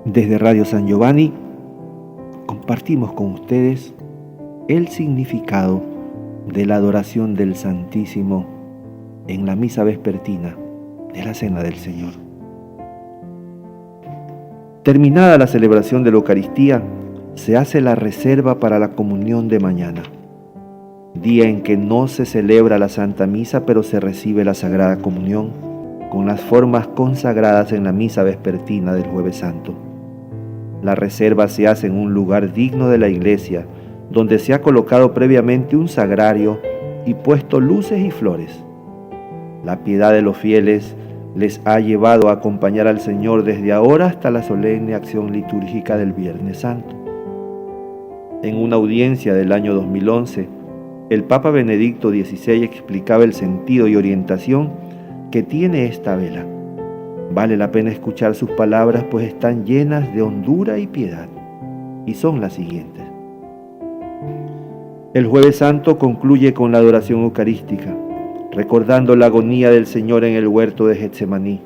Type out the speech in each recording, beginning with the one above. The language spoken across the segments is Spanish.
Desde Radio San Giovanni compartimos con ustedes el significado de la adoración del Santísimo en la misa vespertina de la Cena del Señor. Terminada la celebración de la Eucaristía, se hace la reserva para la comunión de mañana, día en que no se celebra la Santa Misa, pero se recibe la Sagrada Comunión con las formas consagradas en la misa vespertina del Jueves Santo. La reserva se hace en un lugar digno de la iglesia, donde se ha colocado previamente un sagrario y puesto luces y flores. La piedad de los fieles les ha llevado a acompañar al Señor desde ahora hasta la solemne acción litúrgica del Viernes Santo. En una audiencia del año 2011, el Papa Benedicto XVI explicaba el sentido y orientación que tiene esta vela. Vale la pena escuchar sus palabras, pues están llenas de hondura y piedad, y son las siguientes. El Jueves Santo concluye con la adoración eucarística, recordando la agonía del Señor en el huerto de Getsemaní.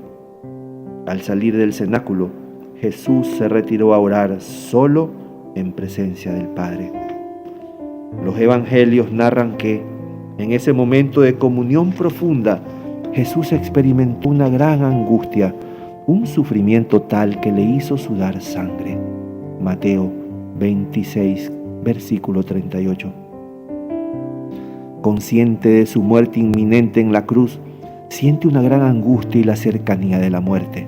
Al salir del cenáculo, Jesús se retiró a orar solo en presencia del Padre. Los evangelios narran que, en ese momento de comunión profunda, Jesús experimentó una gran angustia, un sufrimiento tal que le hizo sudar sangre. Mateo 26, versículo 38. Consciente de su muerte inminente en la cruz, siente una gran angustia y la cercanía de la muerte.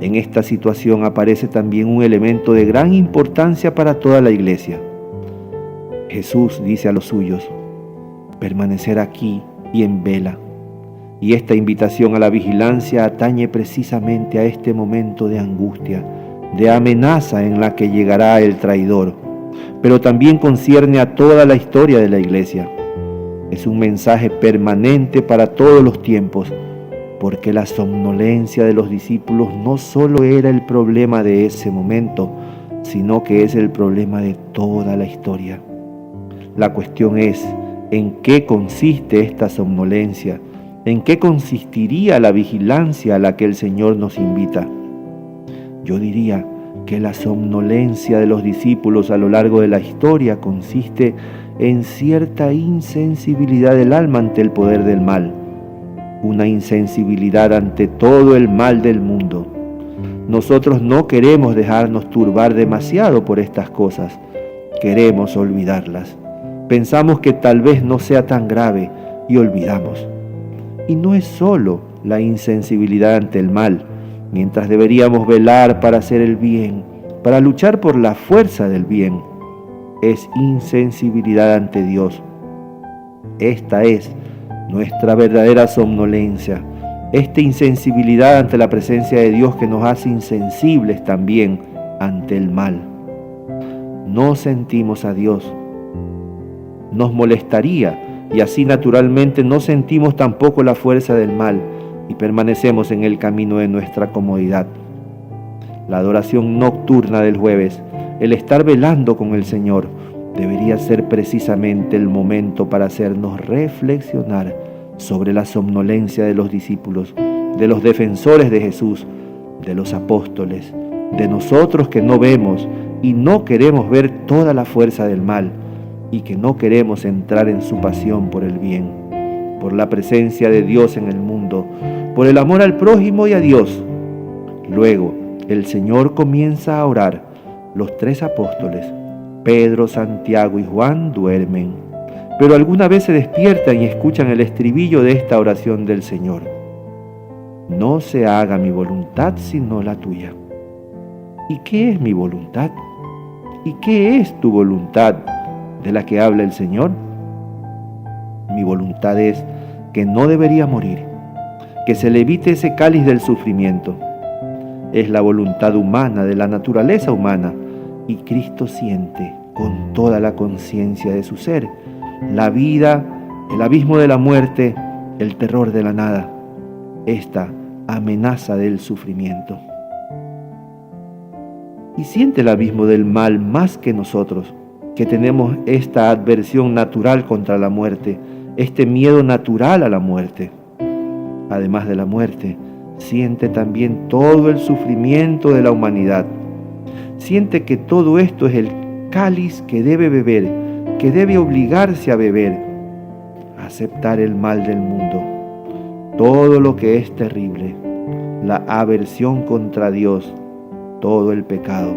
En esta situación aparece también un elemento de gran importancia para toda la iglesia. Jesús dice a los suyos: permanecer aquí y en vela. Y esta invitación a la vigilancia atañe precisamente a este momento de angustia, de amenaza en la que llegará el traidor, pero también concierne a toda la historia de la iglesia. Es un mensaje permanente para todos los tiempos, porque la somnolencia de los discípulos no solo era el problema de ese momento, sino que es el problema de toda la historia. La cuestión es, ¿en qué consiste esta somnolencia? ¿En qué consistiría la vigilancia a la que el Señor nos invita? Yo diría que la somnolencia de los discípulos a lo largo de la historia consiste en cierta insensibilidad del alma ante el poder del mal, una insensibilidad ante todo el mal del mundo. Nosotros no queremos dejarnos turbar demasiado por estas cosas, queremos olvidarlas. Pensamos que tal vez no sea tan grave y olvidamos. Y no es solo la insensibilidad ante el mal, mientras deberíamos velar para hacer el bien, para luchar por la fuerza del bien. Es insensibilidad ante Dios. Esta es nuestra verdadera somnolencia, esta insensibilidad ante la presencia de Dios que nos hace insensibles también ante el mal. No sentimos a Dios. Nos molestaría y así naturalmente no sentimos tampoco la fuerza del mal y permanecemos en el camino de nuestra comodidad. La adoración nocturna del jueves, el estar velando con el Señor, debería ser precisamente el momento para hacernos reflexionar sobre la somnolencia de los discípulos, de los defensores de Jesús, de los apóstoles, de nosotros que no vemos y no queremos ver toda la fuerza del mal, y que no queremos entrar en su pasión por el bien, por la presencia de Dios en el mundo, por el amor al prójimo y a Dios. Luego, el Señor comienza a orar. Los tres apóstoles, Pedro, Santiago y Juan, duermen, pero alguna vez se despiertan y escuchan el estribillo de esta oración del Señor: no se haga mi voluntad sino la tuya. ¿Y qué es mi voluntad? ¿Y qué es tu voluntad de la que habla el Señor? Mi voluntad es que no debería morir, que se le evite ese cáliz del sufrimiento. Es la voluntad humana, de la naturaleza humana, y Cristo siente con toda la conciencia de su ser la vida, el abismo de la muerte, el terror de la nada, esta amenaza del sufrimiento. Y siente el abismo del mal más que nosotros, que tenemos esta adversión natural contra la muerte, este miedo natural a la muerte. Además de la muerte, siente también todo el sufrimiento de la humanidad, siente que todo esto es el cáliz que debe beber, que debe obligarse a beber, a aceptar el mal del mundo, todo lo que es terrible, la aversión contra Dios, todo el pecado.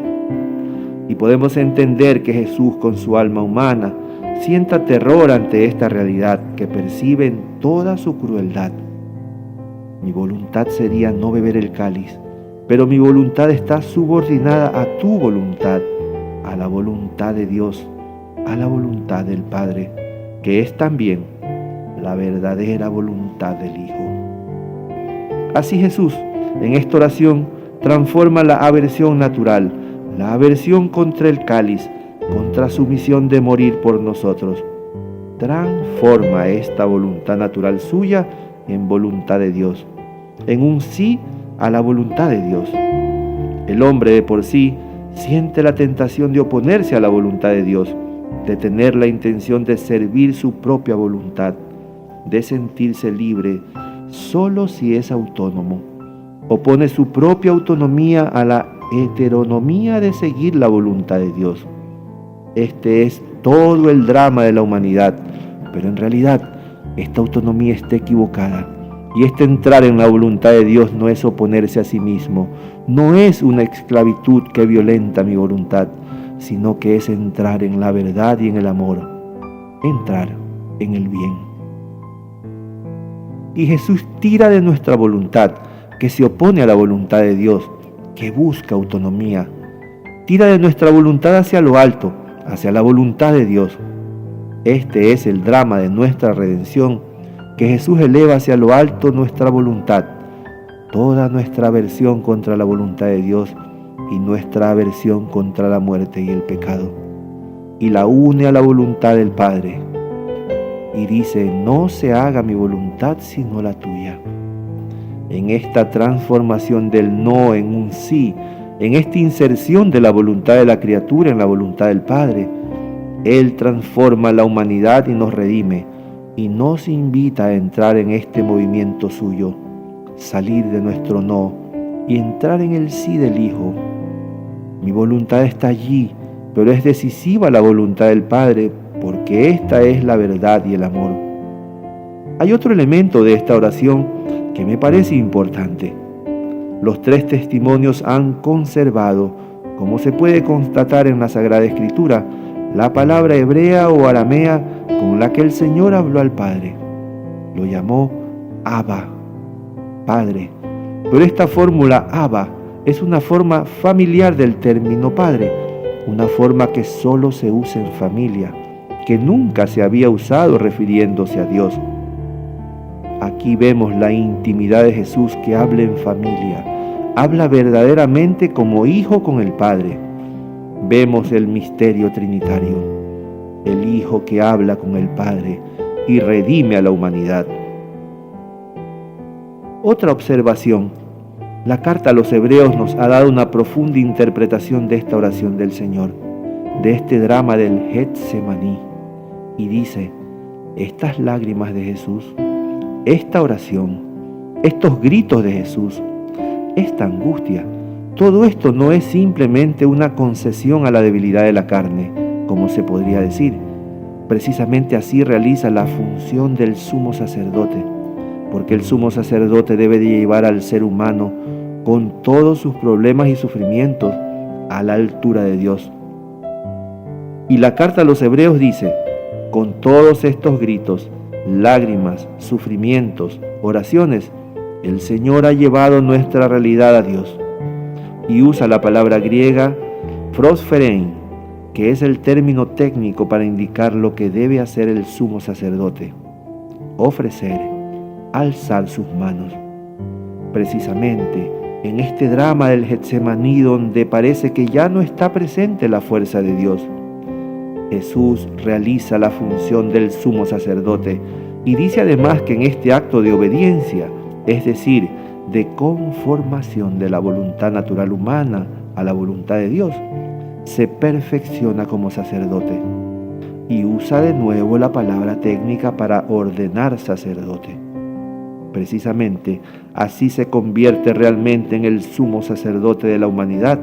Y podemos entender que Jesús, con su alma humana, sienta terror ante esta realidad que percibe en toda su crueldad. Mi voluntad sería no beber el cáliz, pero mi voluntad está subordinada a tu voluntad, a la voluntad de Dios, a la voluntad del Padre, que es también la verdadera voluntad del Hijo. Así Jesús, en esta oración, transforma la aversión natural, la aversión contra el cáliz, contra su misión de morir por nosotros. Transforma esta voluntad natural suya en voluntad de Dios, en un sí a la voluntad de Dios. El hombre de por sí siente la tentación de oponerse a la voluntad de Dios, de tener la intención de servir su propia voluntad, de sentirse libre solo si es autónomo. Opone su propia autonomía a la heteronomía de seguir la voluntad de Dios. Este es todo el drama de la humanidad, pero en realidad esta autonomía está equivocada. Y este entrar en la voluntad de Dios no es oponerse a sí mismo, no es una esclavitud que violenta mi voluntad, sino que es entrar en la verdad y en el amor, entrar en el bien. Y Jesús tira de nuestra voluntad, que se opone a la voluntad de Dios, que busca autonomía. Tira de nuestra voluntad hacia lo alto, hacia la voluntad de Dios. Este es el drama de nuestra redención, que Jesús eleva hacia lo alto nuestra voluntad, toda nuestra aversión contra la voluntad de Dios y nuestra aversión contra la muerte y el pecado, y la une a la voluntad del Padre. Y dice: no se haga mi voluntad sino la tuya. En esta transformación del no en un sí, en esta inserción de la voluntad de la criatura en la voluntad del Padre, Él transforma la humanidad y nos redime, y nos invita a entrar en este movimiento suyo, salir de nuestro no y entrar en el sí del Hijo. Mi voluntad está allí, pero es decisiva la voluntad del Padre, porque esta es la verdad y el amor. Hay otro elemento de esta oración que me parece importante. Los tres testimonios han conservado, como se puede constatar en la Sagrada Escritura, la palabra hebrea o aramea con la que el Señor habló al Padre. Lo llamó Abba, Padre. Pero esta fórmula Abba es una forma familiar del término Padre, una forma que solo se usa en familia, que nunca se había usado refiriéndose a Dios. Aquí vemos la intimidad de Jesús que habla en familia, habla verdaderamente como hijo con el Padre. Vemos el misterio trinitario, el Hijo que habla con el Padre y redime a la humanidad. Otra observación: la carta a los Hebreos nos ha dado una profunda interpretación de esta oración del Señor, de este drama del Getsemaní, y dice: estas lágrimas de Jesús, esta oración, estos gritos de Jesús, esta angustia, todo esto no es simplemente una concesión a la debilidad de la carne, como se podría decir. Precisamente así realiza la función del sumo sacerdote, porque el sumo sacerdote debe de llevar al ser humano con todos sus problemas y sufrimientos a la altura de Dios. Y la carta a los Hebreos dice: con todos estos gritos, lágrimas, sufrimientos, oraciones, el Señor ha llevado nuestra realidad a Dios. Y usa la palabra griega prosferein, que es el término técnico para indicar lo que debe hacer el sumo sacerdote: ofrecer, alzar sus manos. Precisamente en este drama del Getsemaní, donde parece que ya no está presente la fuerza de Dios, Jesús realiza la función del sumo sacerdote y dice además que en este acto de obediencia, es decir, de conformación de la voluntad natural humana a la voluntad de Dios, se perfecciona como sacerdote, y usa de nuevo la palabra técnica para ordenar sacerdote. Precisamente así se convierte realmente en el sumo sacerdote de la humanidad,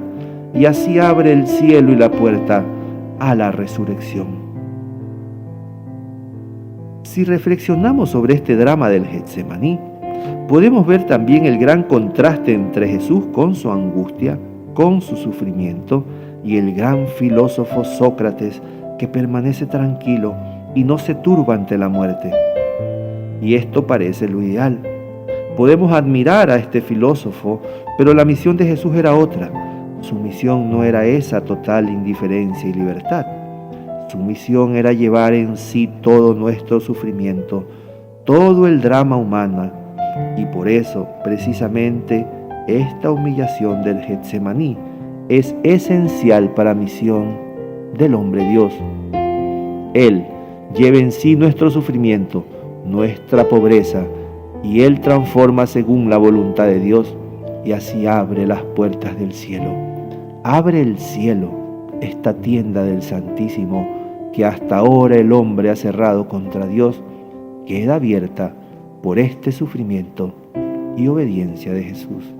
y así abre el cielo y la puerta a la resurrección. Si reflexionamos sobre este drama del Getsemaní, podemos ver también el gran contraste entre Jesús con su angustia, con su sufrimiento, y el gran filósofo Sócrates, que permanece tranquilo y no se turba ante la muerte. Y esto parece lo ideal. Podemos admirar a este filósofo, pero la misión de Jesús era otra. Su misión no era esa total indiferencia y libertad. Su misión era llevar en sí todo nuestro sufrimiento, todo el drama humano, y por eso, precisamente, esta humillación del Getsemaní es esencial para la misión del hombre Dios. Él lleva en sí nuestro sufrimiento, nuestra pobreza, y Él transforma según la voluntad de Dios, y así abre las puertas del cielo. Abre el cielo, esta tienda del Santísimo, que hasta ahora el hombre ha cerrado contra Dios, queda abierta por este sufrimiento y obediencia de Jesús.